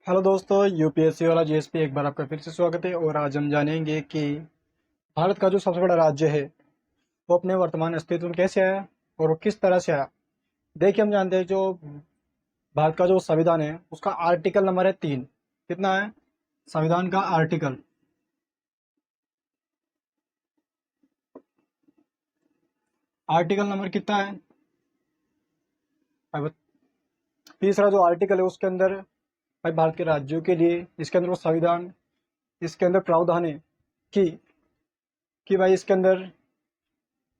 Hello दोस्तों, UPSC वाला GSP एक बार आपका फिर से स्वागत है। और आज हम जानेंगे कि भारत का जो सबसे बड़ा राज्य है वो अपने वर्तमान अस्तित्व में कैसे आया और वो किस तरह से आया। देखिए, हम जानते हैं जो भारत का जो संविधान है उसका आर्टिकल नंबर है 3। कितना है संविधान का आर्टिकल? आर्टिकल नंबर कितना है भाई? तीसरा जो आर्टिकल है उसके अंदर भाई भारत के राज्यों के लिए इसके अंदर वो संविधान, इसके अंदर प्रावधान है कि भाई इसके अंदर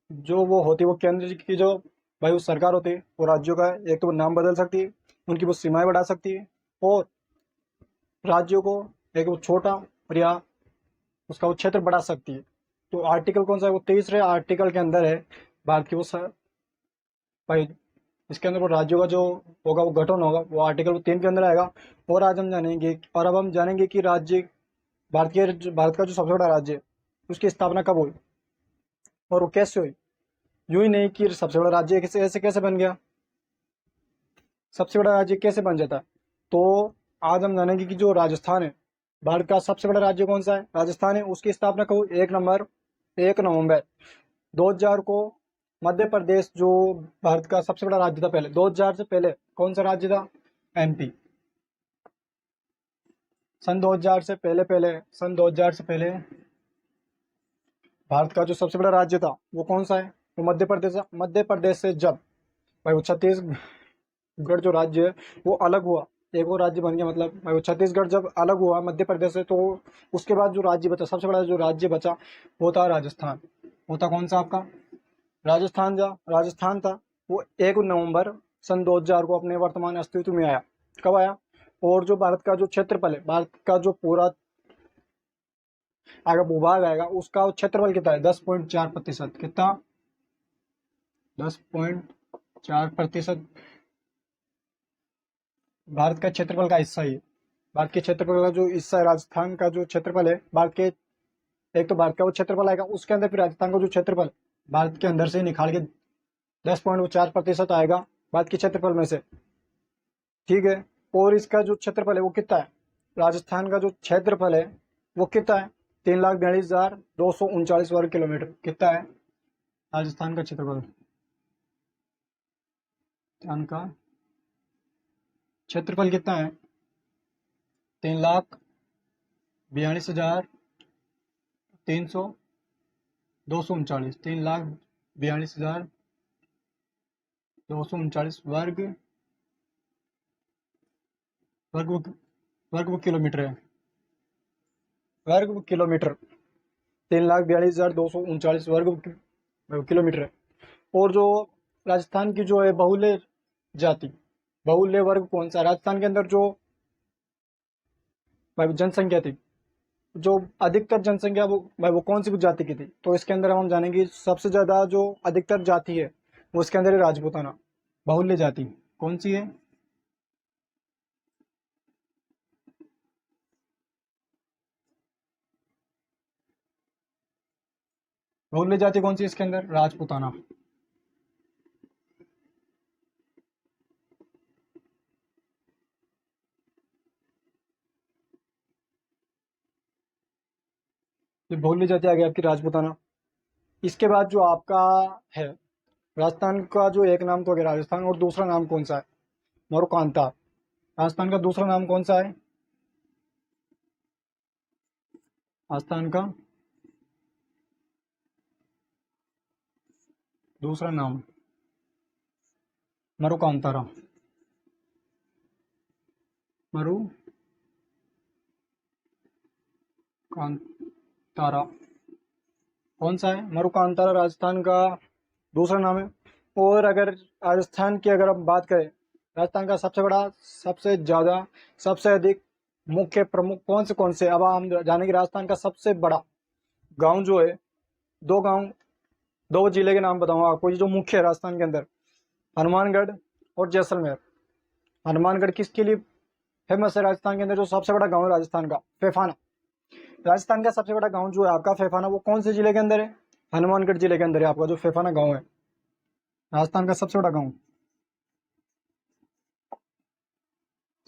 जो वो होती है वो केंद्र की जो भाई वो सरकार होती है वो राज्यों का एक तो वो नाम बदल सकती है, उनकी वो सीमाएं बढ़ा सकती है और राज्यों को एक वो छोटा और या उसका वो क्षेत्र बढ़ा सकती है। तो आर्टिकल कौन सा है? वो तीसरे आर्टिकल के अंदर है भारत की भाई इसके अंदर वो राज्यों का जो होगा वो गठन होगा, वो आर्टिकल 3 के अंदर आएगा। और आज हम जानेंगे, और अब हम जानेंगे कि राज्य भारत का जो सबसे बड़ा राज्य है उसकी स्थापना कब हुई और वो कैसे हुई। यूं ही नहीं कि सबसे बड़ा राज्य कैसे ऐसे कैसे बन गया, सबसे बड़ा राज्य कैसे बन जाता है। तो आज हम जानेंगे कि जो राजस्थान है, भारत का सबसे बड़ा राज्य कौन सा है? राजस्थान है। उसकी स्थापना कब हुई? 1 नवंबर 2000 को। मध्य प्रदेश जो भारत का सबसे बड़ा राज्य था पहले 2000 से पहले कौन सा राज्य था? एमपी। सन 2000 से पहले भारत का जो सबसे बड़ा राज्य था वो कौन सा है? वो मध्य प्रदेश है। मध्य प्रदेश से जब भाई वो छत्तीसगढ़ जो राज्य है वो अलग हुआ, एक वो राज्य बन गया, मतलब भाई वो छत्तीसगढ़ जब अलग हुआ मध्य प्रदेश से, तो उसके बाद जो राज्य बचा, सबसे बड़ा जो राज्य बचा वो था राजस्थान। वो था कौन सा आपका? राजस्थान था। वो 1 नवंबर सन 2000 को अपने वर्तमान अस्तित्व में आया। कब आया? और जो भारत का जो क्षेत्रफल है, भारत का जो पूरा अगर भूभाग आएगा उसका क्षेत्रफल कितना है? 10.4%। कितना? 10.4% भारत का क्षेत्रफल का हिस्सा ही है। भारत के क्षेत्रफल का जो हिस्सा है, राजस्थान का जो क्षेत्रफल है भारत के, एक तो भारत का वो क्षेत्रफल आएगा, उसके अंदर फिर राजस्थान का जो क्षेत्रफल भारत के अंदर से निकाल के 10.4% आएगा भारत के क्षेत्रफल में से। ठीक है। और इसका जो क्षेत्रफल है वो कितना है? राजस्थान का जो क्षेत्रफल है वो कितना है? 3,42,239 वर्ग किलोमीटर। कितना है राजस्थान का क्षेत्रफल? राजस्थान का क्षेत्रफल कितना है? 3,42,300 239, 3,42,239 वर्ग वर्ग किलोमीटर है। वर्ग किलोमीटर 3,42,239 वर्ग किलोमीटर है। और जो राजस्थान की जो है बाहुल्य जाति, बाहुल्य वर्ग कौन सा? राजस्थान के अंदर जो भाई जनसंख्या थी, जो अधिकतर जनसंख्या वो भाई वो कौन सी जाति की थी? तो इसके अंदर हम जानेंगे सबसे ज्यादा जो अधिकतर जाति है वो इसके अंदर है राजपूताना। बाहुल्य जाति कौन सी है? बाहुल्य जाति कौन सी है इसके अंदर? राजपूताना। ये बाहुल्य जाति आ गई आपकी राजपूताना। इसके बाद जो आपका है, राजस्थान का जो एक नाम तो हो गया राजस्थान, और दूसरा नाम कौन सा है? मरुकांता। राजस्थान का दूसरा नाम कौन सा है? राजस्थान का दूसरा नाम मरुकांतारा। मरुकांतारा कौन सा है? मरुकांतारा राजस्थान का दूसरा नाम है। और अगर राजस्थान की अगर हम बात करें, राजस्थान का सबसे बड़ा, सबसे ज्यादा, सबसे अधिक मुख्य प्रमुख कौन से अब हम जानेंगे। राजस्थान का सबसे बड़ा गांव जो है, दो गांव, दो जिले के नाम बताऊंगा आपको, ये जो मुख्य है राजस्थान के अंदर, हनुमानगढ़ और जैसलमेर। हनुमानगढ़ किसके लिए फेमस है? राजस्थान के अंदर जो सबसे बड़ा गांव है राजस्थान का, फैफाना। राजस्थान का सबसे बड़ा गांव जो है आपका फैफाना, वो कौन से जिले के अंदर है? हनुमानगढ़ जिले के अंदर है आपका जो फैफाना गांव है। राजस्थान का सबसे बड़ा गांव,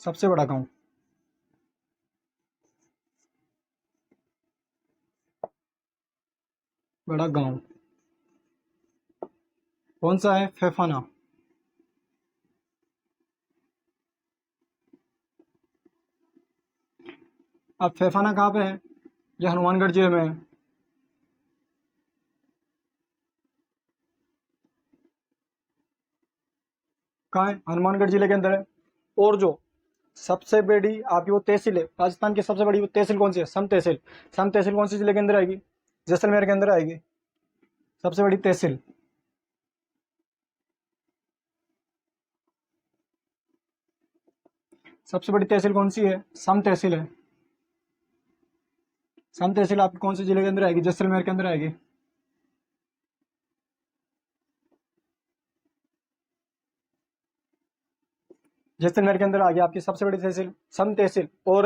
सबसे बड़ा गांव बड़ा गांव कौन सा है? फेफाना। अब फेफाना कहाँ पे है? ये हनुमानगढ़ जिले में है। कहाँ है? हनुमानगढ़ जिले के अंदर है। और जो सबसे बड़ी आपकी वो तहसील है राजस्थान की, सबसे बड़ी वो तहसील कौन सी है? सम तहसील। सम तहसील कौन सी जिले के अंदर आएगी? जैसलमेर के अंदर आएगी सबसे बड़ी तहसील। सबसे बड़ी तहसील कौन सी है? सम तहसील है। सम तहसील आपकी कौन से जिले के अंदर आएगी? जैसलमेर के अंदर आएगी। जैसलमेर के अंदर आ गया आपकी सबसे बड़ी तहसील सम तहसील। और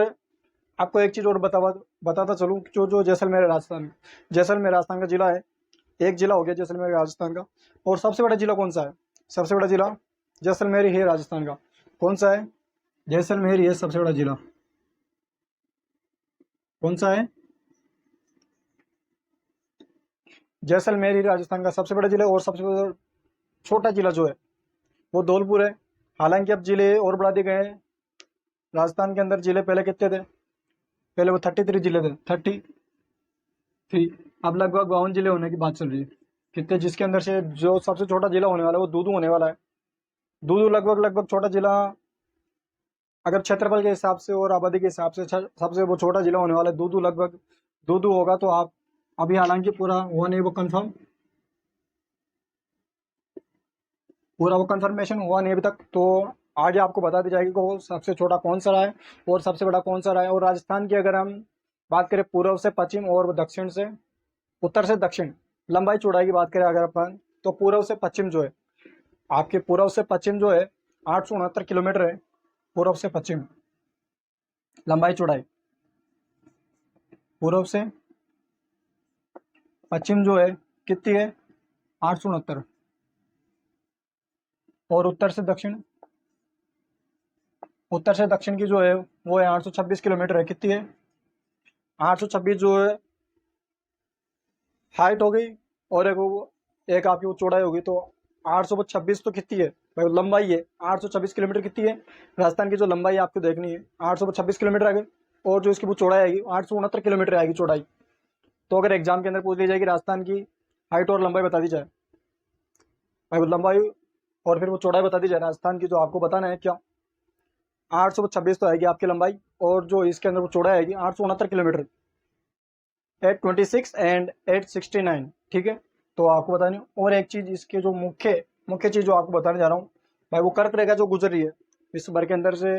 आपको एक चीज और बताता चलूं, जो जो जैसलमेर है राजस्थान में, जैसलमेर राजस्थान का जिला है। एक जिला हो गया जैसलमेर राजस्थान का। और सबसे बड़ा जिला कौन सा है? सबसे बड़ा जिला जैसलमेर ही है राजस्थान का। कौन सा है? जैसलमेर ही है सबसे बड़ा जिला। कौन सा है? जैसलमेर ही राजस्थान का सबसे बड़ा जिला। और सबसे बड़ा छोटा जिला जो है वो धौलपुर है। हालांकि अब जिले और बढ़ा दिए गए हैं। राजस्थान के अंदर जिले पहले कितने थे? पहले वो 33 जिले थे, 33। अब लगभग 52 जिले होने की बात चल रही है। कितने? जिसके अंदर से जो सबसे छोटा जिला होने वाला है वो दूदू होने वाला है। दूदू लगभग लगभग छोटा जिला, अगर क्षेत्रफल के हिसाब से और आबादी के हिसाब से सबसे वो छोटा जिला होने वाला है दूदू। लगभग दूदू होगा। तो आप अभी हालांकि पूरा हुआ नहीं वो कंफर्म, पूरा वो कंफर्मेशन हुआ नहीं अभी तक। तो आगे आपको बता दी जाएगी कि वो सबसे छोटा कौन सा रहा है और सबसे बड़ा कौन सा रहा है। और राजस्थान की अगर हम बात करें पूर्व से पश्चिम और दक्षिण से उत्तर से दक्षिण, लंबाई चौड़ाई की बात करें अगर अपन, तो पूर्व से पश्चिम जो है आपके, पूर्व से पश्चिम जो है 869 किलोमीटर है। पूर्व से पश्चिम लंबाई चौड़ाई, पूर्व से पश्चिम जो है कितनी है? 869। और उत्तर से दक्षिण, उत्तर से दक्षिण की जो है वो है 826 किलोमीटर है। कितनी है? 826 जो है हाइट हो गई, और एक आपकी वो चौड़ाई होगी। तो 826 तो कितनी है भाई? लंबाई है 826 किलोमीटर। कितनी है? राजस्थान की जो लंबाई आपको देखनी है 826 किलोमीटर आएगी। और जो इसकी वो चौड़ाई आएगी 869 किलोमीटर आएगी चौड़ाई। तो अगर एग्जाम के अंदर पूछ ली जाएगी राजस्थान की हाइट और लंबाई बता दी जाए भाई, वो लंबाई और फिर वो चौड़ाई बता दी जाए राजस्थान की, जो आपको बताना है क्या? 826 तो आएगी आपकी लंबाई, और जो इसके अंदर वो चौड़ाई आएगी 869 किलोमीटर, 826 एंड 869। ठीक है, तो आपको बतानी। और एक चीज इसके जो मुख्य मुख्य चीज जो आपको बताने जा रहा हूँ भाई, वो कर्क रेखा जो गुजर रही है विश्व भर के अंदर से,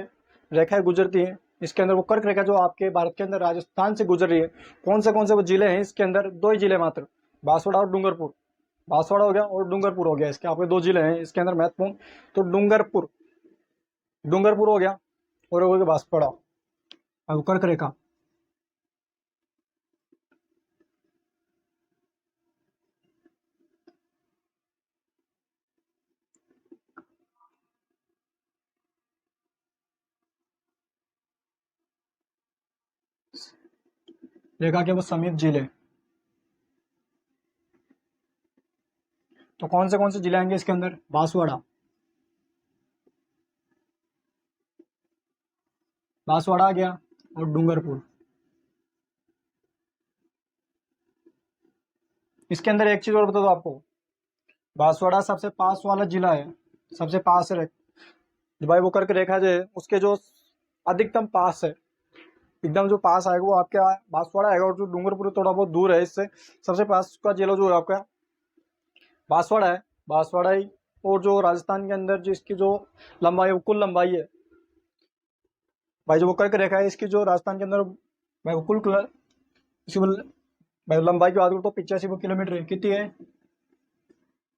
रेखाएं गुजरती हैं इसके अंदर। वो कर्क रेखा जो आपके भारत के अंदर राजस्थान से गुजर रही है, कौन से वो जिले हैं इसके अंदर? दो ही जिले मात्र, बांसवाड़ा और डूंगरपुर। बांसवाड़ा हो गया और डूंगरपुर हो गया, इसके आपके दो जिले हैं इसके अंदर महत्वपूर्ण। तो डूंगरपुर, डूंगरपुर हो गया और हो गया बांसवाड़ा। अब कर्क रेखा, रेखा के वो समीप जिले। तो कौन से जिले आएंगे इसके अंदर? बांसवाड़ा, बांसवाड़ा आ गया और डूंगरपुर। इसके अंदर एक चीज और बता दो आपको, बांसवाड़ा सबसे पास वाला जिला है, सबसे पास है भाई। वो करके रेखा जो है उसके जो अधिकतम पास है, एकदम जो पास आएगा वो आपके बांसवाड़ा आएगा। और जो डूंगरपुर थोड़ा बहुत दूर है इससे, सबसे पास का जिला जो है आपका बांसवाड़ा है, बांसवाड़ा ही। और जो राजस्थान के अंदर जो इसकी जो लंबाई है, वो कुल लंबाई है भाई, जो वो कर्क रेखा है इसकी जो राजस्थान के अंदर भाई, वो कुल इसकी भाई लंबाई की बात करूँ तो 85 किलोमीटर है। कितनी है?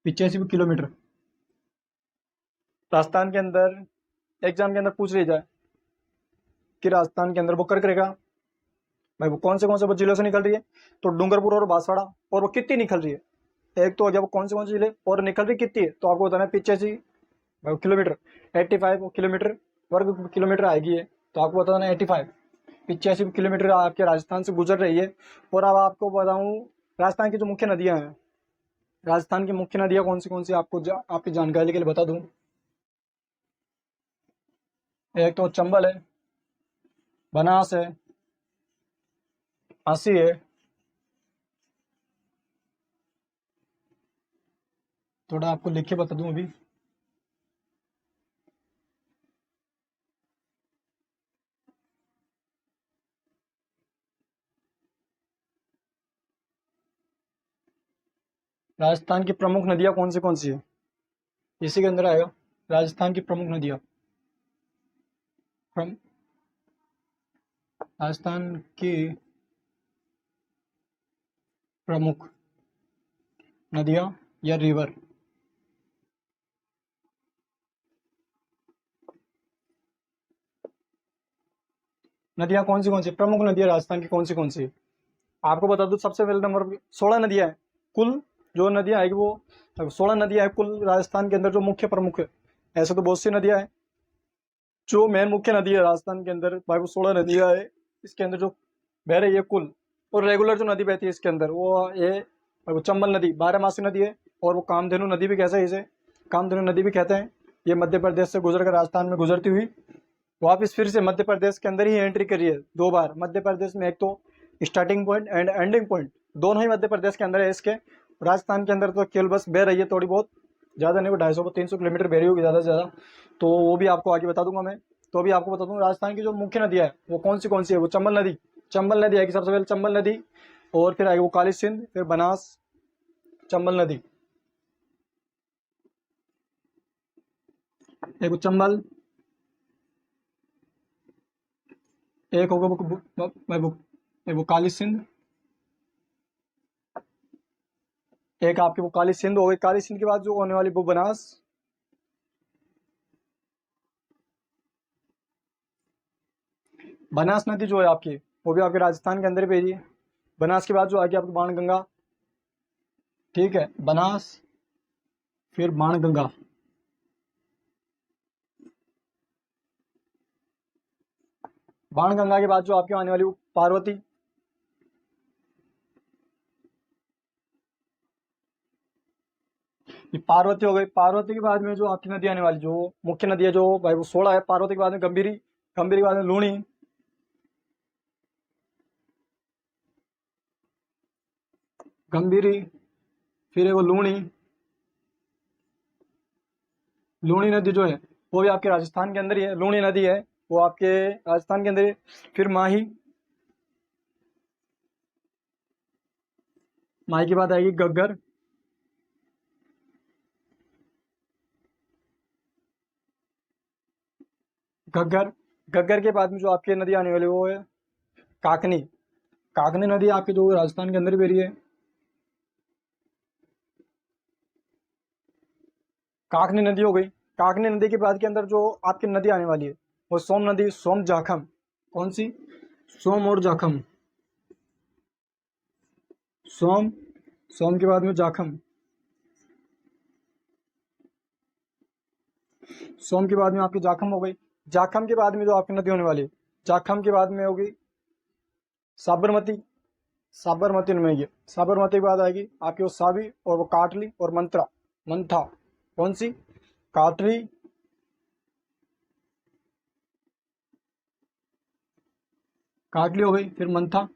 85 किलोमीटर। राजस्थान के अंदर एग्जाम के अंदर पूछ रही जाए कि राजस्थान के अंदर वो कर्क रेखा भाई, वो कौन से वो जिलों से निकल रही है? तो डूंगरपुर और बांसवाड़ा। और वो कितनी निकल रही है? एक तो हो गया वो कौन से जिले, और निकल रही कितनी है? तो आपको बताना है 85 किलोमीटर, 85 किलोमीटर वर्ग किलोमीटर आएगी है। तो आपको बताना है 85 किलोमीटर आपके राजस्थान से गुजर रही है। और अब आपको बताऊं राजस्थान की जो मुख्य नदियां हैं, राजस्थान की मुख्य नदियां कौन सी आपको आपकी जानकारी के लिए बता दूं। एक तो चंबल है, बनास है, झांसी है, थोड़ा आपको लिख के बता दूं अभी। राजस्थान की प्रमुख नदियां कौन सी है, इसी के अंदर आएगा राजस्थान की प्रमुख नदियां। प्रम- राजस्थान की प्रमुख नदियां या रिवर। नदियां कौन सी प्रमुख नदियां राजस्थान की कौन सी। आपको बता दूं सबसे पहले नंबर 16 नदियां हैं कुल। जो नदियां आएगी वो 16 नदियां हैं कुल राजस्थान के अंदर जो मुख्य प्रमुख है। ऐसे तो बहुत सी नदियां हैं, जो मेन मुख्य नदी है राजस्थान के अंदर भाई वो 16 नदियां है। इसके अंदर जो बह रही है कुल, और रेगुलर जो नदी बहती है इसके अंदर वो ये वो चंबल नदी 12 मासी नदी है। और वो कामधेनु नदी भी कहते हैं, इसे कामधेनु नदी भी कहते हैं। ये मध्य प्रदेश से गुजर कर राजस्थान में गुजरती हुई वापिस फिर से मध्य प्रदेश के अंदर ही एंट्री करी है 2 बार। मध्य प्रदेश में एक तो starting point and ending point दोनों ही मध्य प्रदेश के अंदर है इसके। राजस्थान के अंदर तो केवल बस बह रही है थोड़ी बहुत, ज़्यादा नहीं, वो 250-300 किलोमीटर बह रही होगी ज़्यादा से ज़्यादा। तो वो भी आपको आगे बता दूंगा मैं। तो अभी आपको बता दूं राजस्थान की जो मुख्य नदियां है वो कौन सी है। वो चंबल नदी आएगी सबसे पहले, चंबल नदी। और फिर आएगी वो काली सिंध, फिर बनास, चंबल नदी। एक वो चंबल, एक होगा वो काली सिंध, एक आपकी वो काली सिंध हो गई। काली सिंध के बाद जो होने वाली वो बनास। बनास नदी जो है आपकी वो भी आपके राजस्थान के अंदर ही बह है। बनास के बाद जो आगे आपकी बाणगंगा, ठीक है, बनास फिर बाणगंगा। बाणगंगा के बाद जो आपकी आने वाली वो पार्वती। ये पार्वती हो गई। पार्वती के बाद में जो आपकी नदी आने वाली जो मुख्य नदी है जो भाई वो 16 है। पार्वती के बाद में गंभीरी, गंभीर के बाद में लूणी, गंभीरी, फिर है वो लूणी। लूणी नदी जो है वो भी आपके राजस्थान के अंदर ही है। लूणी नदी है वो आपके राजस्थान के अंदर ही है। फिर माही, माही के बाद आएगी घग्गर। घग्गर, घग्गर के बाद में जो आपकी नदी आने वाली वो है काकनी। काकनी नदी आपकी जो राजस्थान के अंदर ही बह रही है। काकनी नदी हो गई। काकनी नदी के बाद के अंदर जो आपकी नदी आने वाली है वो सोम नदी, सोम जाखम। कौन सी, सोम और जाखम। सोम, सोम के बाद में जाखम। सोम के बाद में आपकी जाखम हो गई। जाखम के बाद में जो आपकी नदी होने वाली है, जाखम के बाद में होगी साबरमती। साबरमती में ये साबरमती के बाद आएगी आपकी वो सावी और वो काटली और मंत्रा, मंथा। कौन सी, काटली, काटली हो गई, फिर मंथा,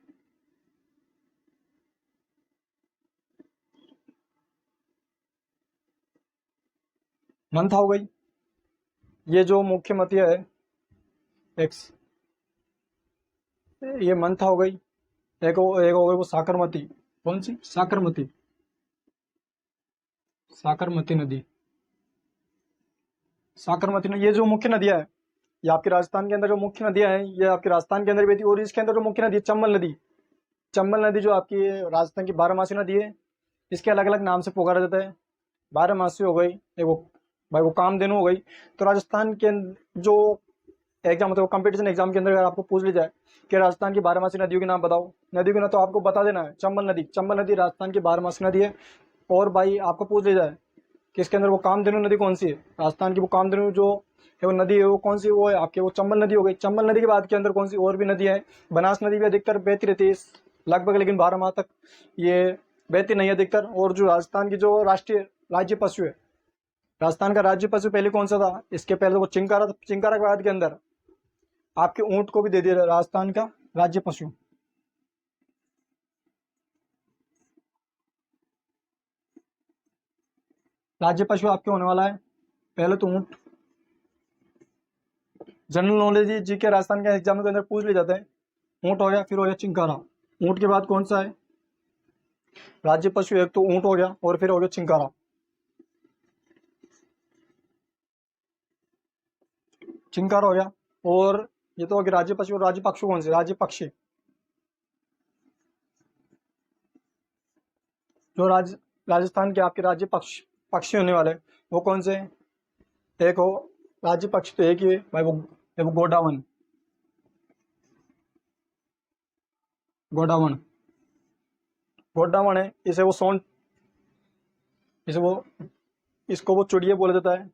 मंथा हो गई। ये जो मुख्य मतिया है एक्स, ये मंथा हो गई। एक हो गई वो साकरमती। कौन सी, साकरमती, साकरमती नदी। साकरमती नदी ये जो मुख्य नदियां है ये आपके राजस्थान के अंदर जो मुख्य नदियां हैं ये आपके राजस्थान के अंदर बहती है। और इसके अंदर जो मुख्य नदी है चंबल नदी। चंबल नदी जो आपकी राजस्थान की 12 मासी नदी है। इसके अलग अलग नाम से पुकारा जाता है। 12 मासी हो गई, एक वो भाई वो कामधेनु हो गई। तो राजस्थान के जो एग्जाम मतलब कंपटीशन एग्जाम के अंदर अगर आपको पूछ ली जाए कि राजस्थान की 12 मासी नदियों के नाम बताओ, नदियों के नाम, तो आपको बता देना है चंबल नदी। चंबल नदी राजस्थान की 12 मासी नदी है। और भाई आपको पूछ लिया जाए कि इसके अंदर वो कामधेनु नदी कौन सी है, राजस्थान की वो कामधेनु जो है वो नदी है वो कौन सी, वो है आपके वो चंबल नदी हो गई। चंबल नदी के बाद के अंदर कौन सी और भी नदी है, बनास नदी भी अधिकतर बहती रहती है लगभग, लेकिन 12 माह तक ये बहती नहीं है अधिकतर। और जो राजस्थान की जो राष्ट्रीय राज्य पशु है, राजस्थान का राज्य पशु पहले कौन सा था? इसके पहले तो वो चिंकारा था। चिंकारा के बाद के अंदर आपके ऊंट को भी दे दिया राजस्थान का राज्य पशु। राज्य पशु आपके होने वाला है पहले तो ऊंट। जनरल नॉलेज जी के राजस्थान के एग्जाम के अंदर पूछ ले जाते हैं। ऊंट हो गया, फिर हो गया चिंकारा। ऊंट के बाद कौन सा है राज्य पशु? एक तो ऊंट हो गया और फिर हो गया चिंकारा। चिंकारा हो गया। और ये तो हो गया राज्य पशु। और राज्य पक्षी कौन से? राज्य पक्षी। जो राजस्थान के आपके राज्य पक्षी होने वाले वो कौन से? एक हो राज्य पक्षी तो एक ही है भाई, वो गोडावन। गोडावन गोडावन है। इसे वो इसको वो चिड़िया बोला जाता है।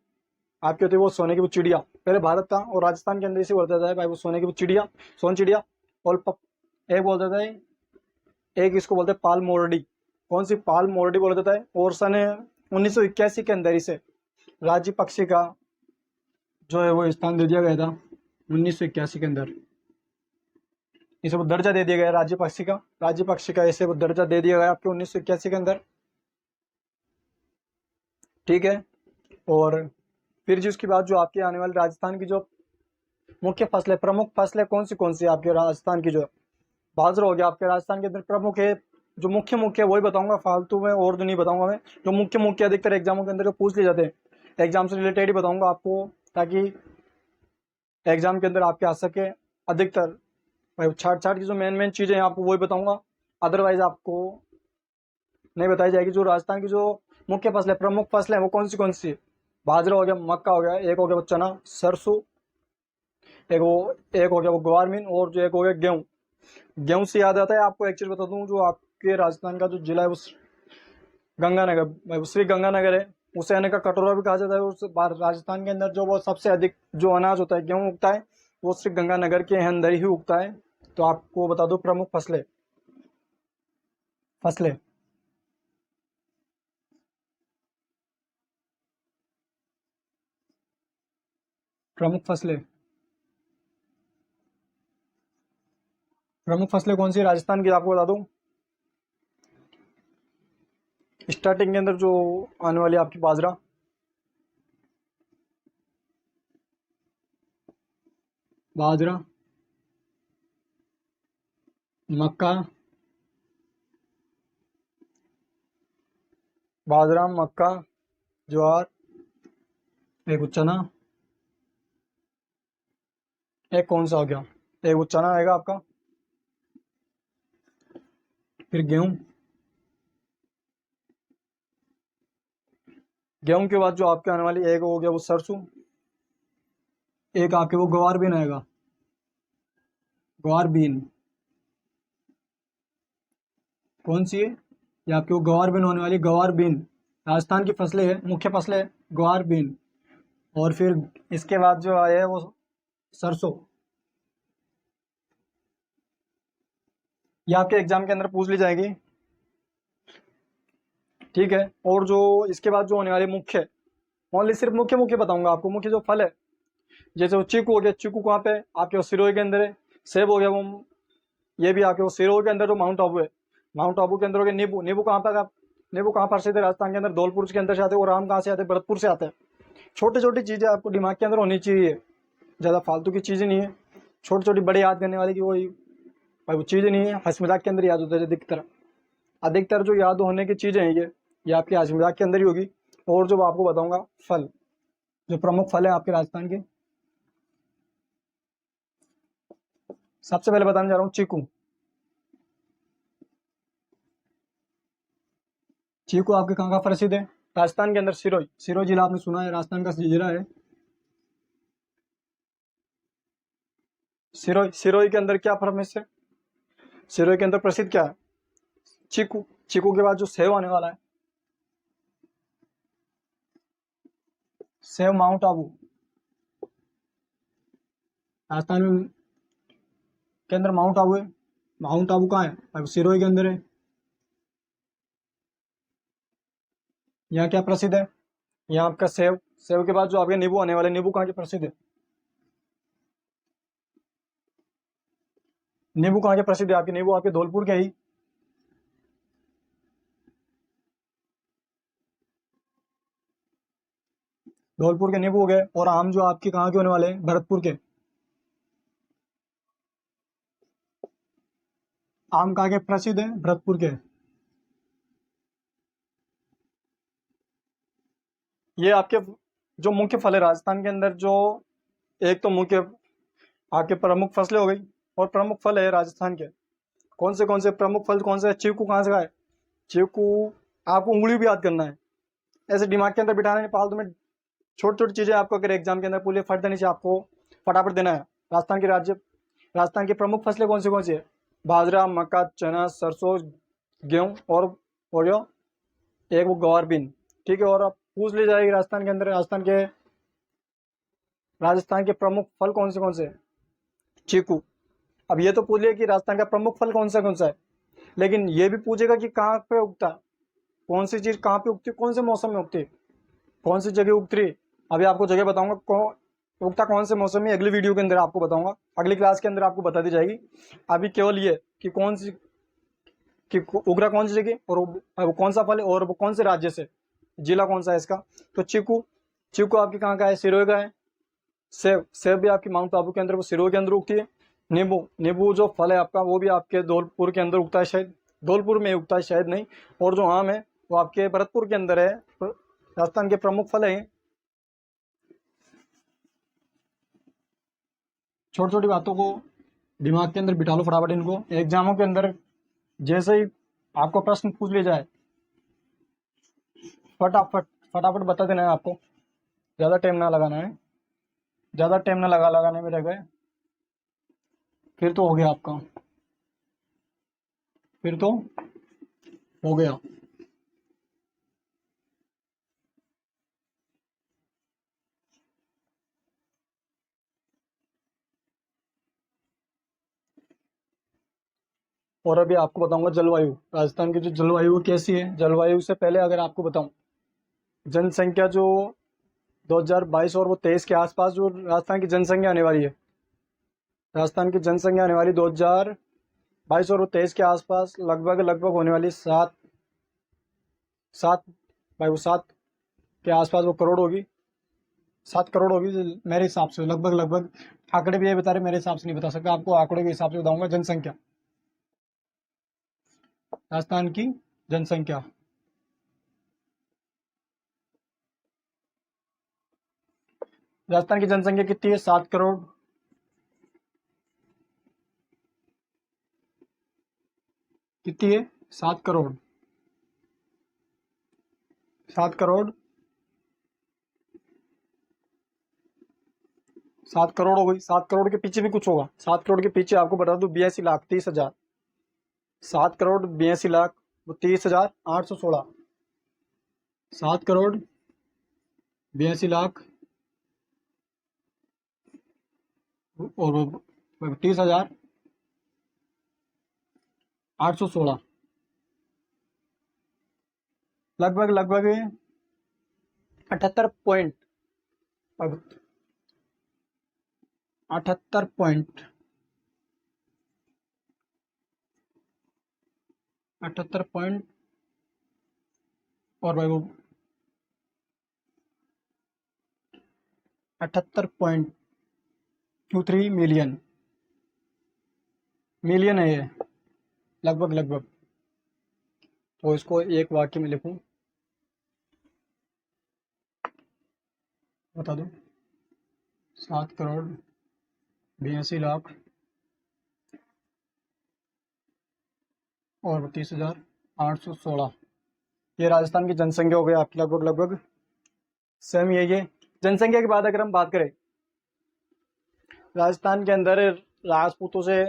आपकी होती है वो सोने की वो चिड़िया। पहले भारत था और राजस्थान के अंदर इसे बोला जाता है भाई वो सोने की वो चिड़िया, सोन चिड़िया। और एक बोला जाता है, एक इसको बोलते हैं पाल मोरडी। कौन सी? पाल मोरडी बोला जाता है। और सन 1981 के अंदर इसे राज्य पक्षी का जो है वो स्थान दे दिया गया था। 1981 के अंदर इसे वो दर्जा दे दिया गया राज्य पक्षी का। राज्य पक्षी का इसे वो दर्जा दे दिया गया आपके 1981 के अंदर। ठीक है। और फिर जी उसके बाद जो आपके आने वाले राजस्थान की जो मुख्य फसलें, प्रमुख फसलें कौन सी आपके राजस्थान की? जो बाजरा हो गया आपके राजस्थान के अंदर प्रमुख है। जो मुख्य मुख्य वही बताऊंगा, फालतू में और तो नहीं बताऊंगा मैं। जो मुख्य मुख्य अधिकतर एग्जामों के अंदर जो पूछ लिए जाते हैं, एग्जाम से रिलेटेड ही बताऊंगा आपको, ताकि एग्जाम के अंदर आपके आ सके। अधिकतर भाई छाट छाट की जो मेन मेन चीज़ें हैं आपको वही बताऊंगा, अदरवाइज आपको नहीं बताई जाएगी। जो राजस्थान की जो मुख्य फसलें, प्रमुख फसलें हैं वो कौन सी? बाजरा हो गया, मक्का हो गया, एक हो गया वो चना सरसों, एक हो गया वो ग्वारमीन, और जो एक हो गया गेहूँ। गेहूँ से याद आता है आपको एक चीज़ बता दूं, जो आपके राजस्थान का जो जिला है वो गंगानगर, श्री गंगानगर है। उसे आने का कटोरा भी कहा जाता है। उस राजस्थान के अंदर जो वो सबसे अधिक जो अनाज होता है, गेहूँ उगता है, वो श्री गंगानगर के अंदर ही उगता है। तो आपको बता दो प्रमुख फसलें फसलें प्रमुख फसलें प्रमुख फसलें कौन सी है राजस्थान की आपको बता दूं। स्टार्टिंग के अंदर जो आने वाली आपकी बाजरा, बाजरा, मक्का, बाजरा, मक्का, ज्वार, एक वो चना, एक कौन सा हो गया, एक वो चना आएगा आपका, फिर गेहूं। गेहूं के बाद जो आपके आने वाली एक हो गया वो सरसों, एक आपके वो ग्वार बीन आएगा, ग्वार बीन। कौन सी है? ये आपकी वो ग्वार बीन होने वाली, ग्वार बीन। राजस्थान की फसलें है, मुख्य फसलें है ग्वार बीन। और फिर इसके बाद जो आया है वो सरसों। ये आपके एग्जाम के अंदर पूछ ली जाएगी। ठीक है। और जो इसके बाद जो होने वाले मुख्य, ओनली सिर्फ मुख्य मुख्य बताऊंगा आपको। मुख्य जो फल है, जैसे वो चीकू हो गया, चीकू कहाँ पे? आपके वो सिरोही के अंदर है। सेब हो गया वो, ये भी आपके वो सिरोही के अंदर जो माउंट आबू है। माउंट आबू के अंदर हो गया नींबू। नींबू कहाँ पर आप? नींबू कहाँ पर से थे राजस्थान के अंदर? धौलपुर के अंदर से आते हैं। और आम कहाँ से आते हैं? भरतपुर से आते हैं। छोटी छोटी चीजें आपको दिमाग के अंदर होनी चाहिए, ज्यादा फालतू की चीजें नहीं है। छोटी छोटी बड़े याद करने वाली की कोई भाई वो चीजें नहीं है। हंसी मजाक के अंदर याद होता है अधिकतर। अधिकतर जो याद होने की चीजें हैं ये आपकी हंसी मजाक के अंदर ही होगी। और जो आपको बताऊंगा फल, जो प्रमुख फल है आपके राजस्थान के, सबसे पहले बताने जा रहा हूँ चीकू। चीकू आपके कहाँ का प्रसिद्ध है? राजस्थान के अंदर सिरोही। सिरोही जिला आपने सुना है, राजस्थान का जिला है सिरोही। सिरोही के अंदर क्या फेमस है? सिरोही के अंदर प्रसिद्ध क्या है? चीकू। चीकू के बाद जो सेव आने वाला है, सेव माउंट आबू। राजस्थान में के अंदर माउंट आबू है। माउंट आबू कहाँ है? सिरोही के अंदर है। यहाँ क्या प्रसिद्ध है? यहाँ आपका सेब, सेब के बाद जो आपके नींबू आने वाले, नींबू कहाँ के प्रसिद्ध है? नींबू कहाँ के प्रसिद्ध है आपके? नींबू आपके धौलपुर के ही। धौलपुर के नींबू हो गए। और आम जो आपके कहाँ के होने वाले हैं? भरतपुर के। आम कहाँ के प्रसिद्ध है? भरतपुर के। ये आपके जो मुख्य फल है राजस्थान के अंदर, जो एक तो मुख्य आपके प्रमुख फसलें हो गई और प्रमुख फल है राजस्थान के। कौन से प्रमुख फल कौन से है? चीकू कहाँ से का है? चीकू आपको उंगली भी याद करना है, ऐसे दिमाग के अंदर बिठाना नहीं, फालतू में छोटी छोटी चीजें आपको अगर एग्जाम के अंदर पूरी फट देनी चाहिए, आपको फटाफट देना है। राजस्थान की प्रमुख फसलें कौन सी है? बाजरा, मक्का, चना, सरसों, गेहूं और जो एक वो गवार बीन। ठीक है। और अब पूछ ली जाएगी राजस्थान के प्रमुख फल कौन से हैं? चीकू। अब ये तो पूछ लिया कि राजस्थान का प्रमुख फल कौन सा है, लेकिन ये भी पूछेगा कि कहाँ पे उगता है, कौन सी चीज कहाँ पे उगती है, कौन से मौसम में उगती है, कौन सी जगह उगती है। अभी आपको जगह बताऊंगा, उगता कौन से मौसम में, अगली वीडियो के अंदर आपको बताऊंगा, अगली क्लास के अंदर आपको बता दी जाएगी। अभी केवल ये कि कि उगरा कौन सी जगह और वो कौन सा फल है और वो कौन से राज्य से, जिला कौन सा है इसका। तो चीकू, चीकू आपके कहाँ का है? सिरोही का है। सेब, सेब भी आपकी माउंट आबू के अंदर, वो सिरोही के अंदर उगती है। नींबू, नींबू जो फल है आपका वो भी आपके धौलपुर के अंदर उगता है, शायद धौलपुर में उगता है, शायद नहीं। और जो आम है वो आपके भरतपुर के अंदर है। राजस्थान के प्रमुख फल हैं। छोटी छोटी बातों को दिमाग के अंदर बिठा लो फटाफट, इनको एग्जामों के अंदर जैसे ही आपको प्रश्न पूछ लिया जाए, फटाफट फटाफट बता देना है आपको, ज़्यादा टाइम ना लगाना है, ज़्यादा टाइम ना लगाने में रह गए फिर तो हो गया आपका, फिर तो हो गया। और अभी आपको बताऊंगा जलवायु, राजस्थान की जो जलवायु कैसी है। जलवायु से पहले अगर आपको बताऊं, जनसंख्या जो 2022 और वो 23 के आसपास जो राजस्थान की जनसंख्या आने वाली है, राजस्थान की जनसंख्या आने वाली 2022 और वो 23 के आसपास लगभग लगभग होने वाली 7 भाई वो 7 के आसपास वो करोड़ होगी, 7 करोड़ होगी मेरे हिसाब से, लगभग लगभग। आंकड़े भी ये बता रहे, मेरे हिसाब से नहीं बता सकता, आपको आंकड़े के हिसाब से बताऊंगा। जनसंख्या, राजस्थान की जनसंख्या, राजस्थान की जनसंख्या कितनी है? 7 करोड़। कितनी है? 7 करोड़। 7 करोड़। 7 करोड़ हो गई। 7 करोड़ के पीछे भी कुछ होगा। 7 करोड़ के पीछे आपको बता दूं 82 लाख 30 हजार। 7 करोड़ 82 लाख 30 हजार 816। 7 करोड़ 82 लाख और 30 हजार 816, लगभग लगभग 78 पॉइंट, अब 78 पॉइंट, 78 पॉइंट। और भाई वो 78.23 मिलियन, मिलियन है ये, लगभग लगभग। तो इसको एक वाक्य में लिखूं, बता दूं, 7 करोड़ 82 लाख और 30 हजार 816, ये राजस्थान की जनसंख्या हो गई आपकी, लगभग लगभग सेम यही है। जनसंख्या के बाद अगर हम बात करें, राजस्थान के अंदर राजपूतों से,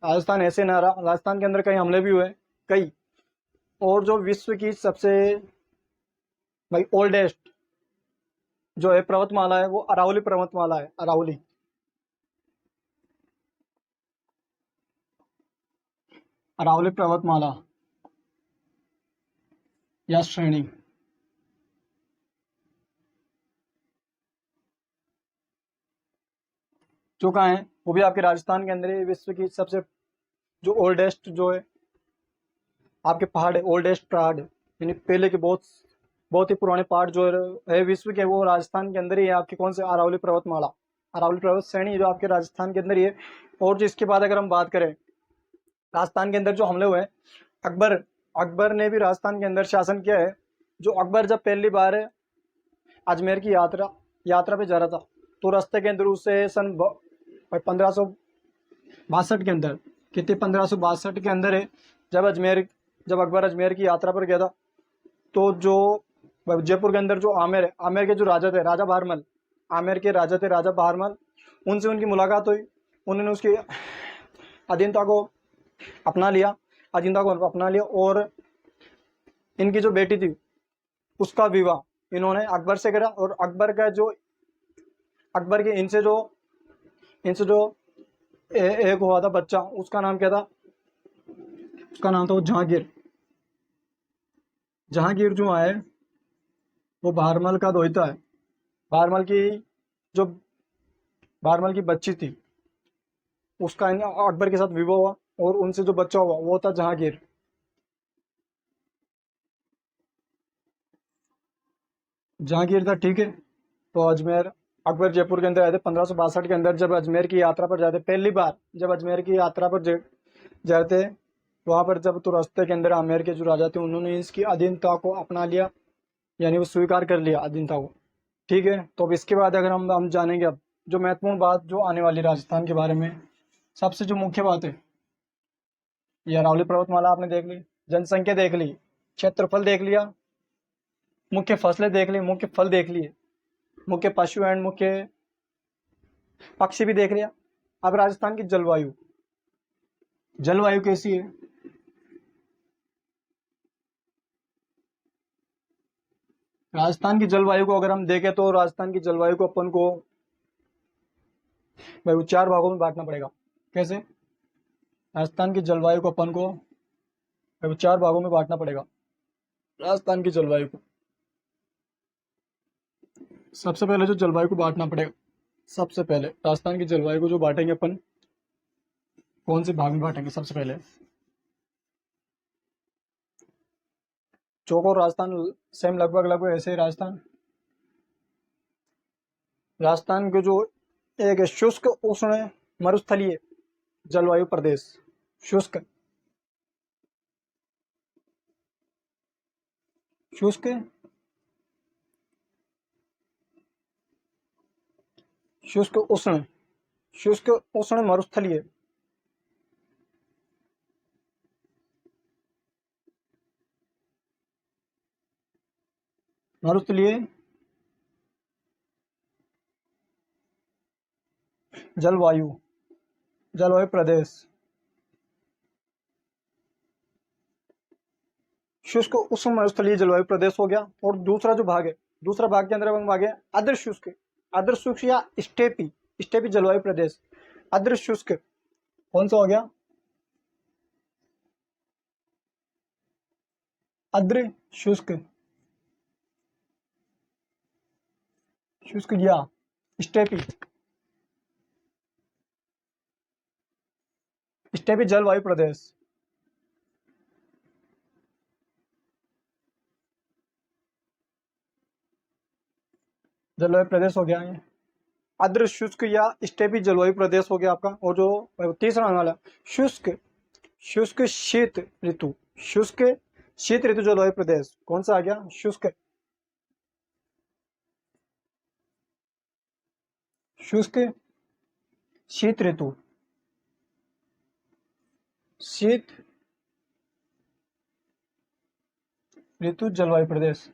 राजस्थान ऐसे ना रहा, राजस्थान के अंदर कई हमले भी हुए, कई। और जो विश्व की सबसे भाई ओल्डेस्ट जो है पर्वतमाला है, वो अरावली पर्वतमाला है, अरावली। अरावली पर्वतमाला या श्रेणी, जो कहाँ है, वो भी आपके राजस्थान के अंदर है। विश्व की सबसे जो ओल्डेस्ट जो है आपके पहाड़ है, ओल्डेस्ट पहाड़ यानी पहले के बहुत बहुत ही पुराने पहाड़ जो है विश्व के, वो राजस्थान के अंदर ही है। आपके कौन से, अरावली पर्वतमाला, अरावली पर्वत श्रेणी जो आपके राजस्थान के अंदर ही है। और जो इसके बाद अगर हम बात करें राजस्थान के अंदर जो हमले हुए हैं, अकबर अकबर ने भी राजस्थान के अंदर शासन किया है। जो अकबर जब पहली बार अजमेर की यात्रा पे जा रहा था, तो रास्ते के अंदर उसे सन 1562 के अंदर, कितने, 1562 के अंदर है, जब अकबर अजमेर की यात्रा पर गया था, तो जो जयपुर के अंदर जो आमेर है, आमेर के जो राजा थे, राजा बहारमल, आमेर के राजा थे राजा बहारमल, उनसे उनकी मुलाकात हुई। उन्होंने उसकी अधीनता को अपना लिया, और इनकी जो बेटी थी उसका विवाह इन्होंने अकबर से करा। और अकबर के इनसे जो एक हुआ था बच्चा, उसका नाम क्या था, उसका नाम था वो जहांगीर। जहांगीर जो है वो बहारमल का दोहिता है। बहारमल की जो बहारमल की बच्ची थी, उसका अकबर के साथ विवाह हुआ, और उनसे जो बच्चा हुआ वो था जहांगीर। जहांगीर था, ठीक है। तो अजमेर, अकबर जयपुर के अंदर आए थे 1562 के अंदर, जब अजमेर की यात्रा पर जाते पहली बार, जब अजमेर की यात्रा पर जाते, वहां पर जब तो रास्ते के अंदर आमेर के जो राजा थे, उन्होंने इसकी अधीनता को अपना लिया, यानी वो स्वीकार कर लिया अधीनता को। ठीक है। तो अब इसके बाद अगर हम जानेंगे अब जो महत्वपूर्ण बात जो आने वाली राजस्थान के बारे में, सबसे जो मुख्य बात है, ये अरावली पर्वतमाला आपने देख ली, जनसंख्या देख ली, क्षेत्रफल देख लिया, मुख्य फसलें देख ली, मुख्य फल देख लिए, मुख्य पशु एंड मुख्य पक्षी भी देख लिया। अब राजस्थान की जलवायु, जलवायु कैसी है? राजस्थान की जलवायु को अगर हम देखें, तो राजस्थान की जलवायु को अपन को भाई वो 4 भागों में बांटना पड़ेगा। कैसे? राजस्थान की जलवायु को अपन को भाई वो 4 भागों में बांटना पड़ेगा। राजस्थान की जलवायु को सबसे पहले जो जलवायु को बांटना पड़ेगा, सबसे पहले राजस्थान की जलवायु को जो बांटेंगे अपन, कौन से भाग में बांटेंगे? सबसे पहले चौकोर राजस्थान, सेम लगभग लगभग ऐसे ही राजस्थान। राजस्थान के जो एक है शुष्क उष्ण मरुस्थलीय जलवायु प्रदेश, शुष्क शुष्क शुष्क उष्ण शुष्क उष्ण मरुस्थलीय, मरुस्थलीय जलवायु जलवायु प्रदेश, शुष्क उष्ण मरुस्थलीय जलवायु प्रदेश हो गया। और दूसरा जो भाग है, दूसरा भाग के अंदर हम भाग है आर्द्र शुष्क या स्टेपी जलवायु प्रदेश। आर्द्र शुष्क कौन सा हो गया? आर्द्र शुष्क शुष्क या स्टेपी स्टेपी जलवायु प्रदेश। जलवायु प्रदेश हो गया ये आर्द्र शुष्क या स्टेपी जलवायु प्रदेश हो गया आपका। और जो तीसरा आने वाला शुष्क शुष्क शीत ऋतु, शुष्क शीत ऋतु जलवायु प्रदेश कौन सा आ गया? शुष्क शुष्क शीत ऋतु, शीत ऋतु जलवायु प्रदेश।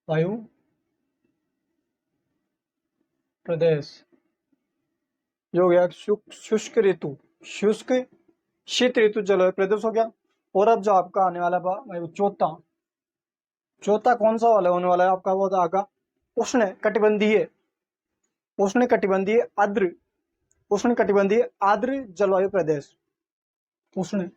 वायु प्रदेश ये हो गया शुष्क ऋतु, शुष्क शीत ऋतु जलवायु प्रदेश हो गया। और अब जो आपका आने वाला चौथा चौथा कौन सा वाला होने वाला है आपका? वो आगा उष्ण कटिबंधीय उष्ण कटिबंधीय आर्द्र उष्ण कटिबंधीय आर्द्र जलवायु प्रदेश। उष्ण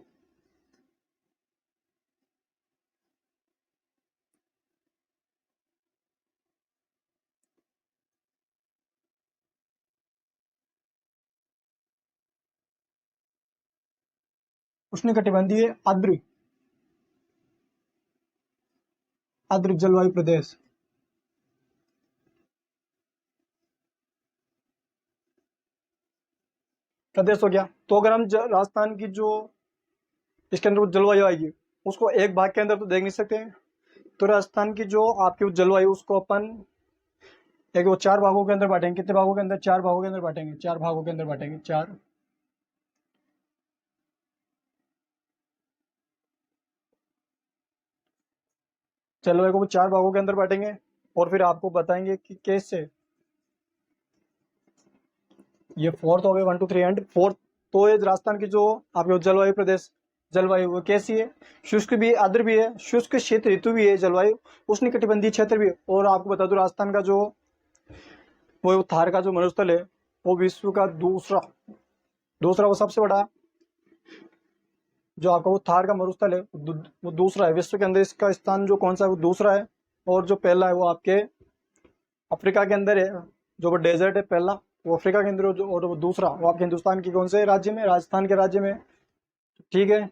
उष्णकटिबंधीय आर्द्र आर्द्र जलवायु प्रदेश। प्रदेश हो गया। तो अगर हम राजस्थान की जो इसके अंदर जलवायु आएगी उसको एक भाग के अंदर तो देख नहीं सकते हैं। तो राजस्थान की जो आपकी जलवायु उसको अपन एक वो 4 भागों के अंदर बांटेंगे। कितने भागों के अंदर? 4 भागों के अंदर बांटेंगे। 4 भागों के अंदर बांटेंगे। 4 जलवायु को 4 भागों के अंदर बांटेंगे और फिर आपको बताएंगे कि कैसे। ये फोर्थ हो गए, 1 2 3 एंड फोर्थ। तो ये राजस्थान की जो आपके जलवायु प्रदेश जलवायु वो कैसी है? शुष्क भी है, आर्द्र भी है, शुष्क क्षेत्र ऋतु भी है जलवायु, उष्णकटिबंधीय क्षेत्र भी है। और आपको बता दूं राजस्थान का जो वो थार का जो मरुस्थल है वो विश्व का दूसरा वो सबसे बड़ा जो आपका वो थार का मरुस्थल है वो दूसरा है विश्व के अंदर। इसका स्थान जो कौन सा है वो दूसरा है। और जो पहला है वो आपके अफ्रीका के अंदर है। जो वो डेजर्ट है पहला वो अफ्रीका के अंदर, और वो दूसरा वो आपके हिंदुस्तान के कौन से राज्य में? राजस्थान के राज्य में। ठीक है।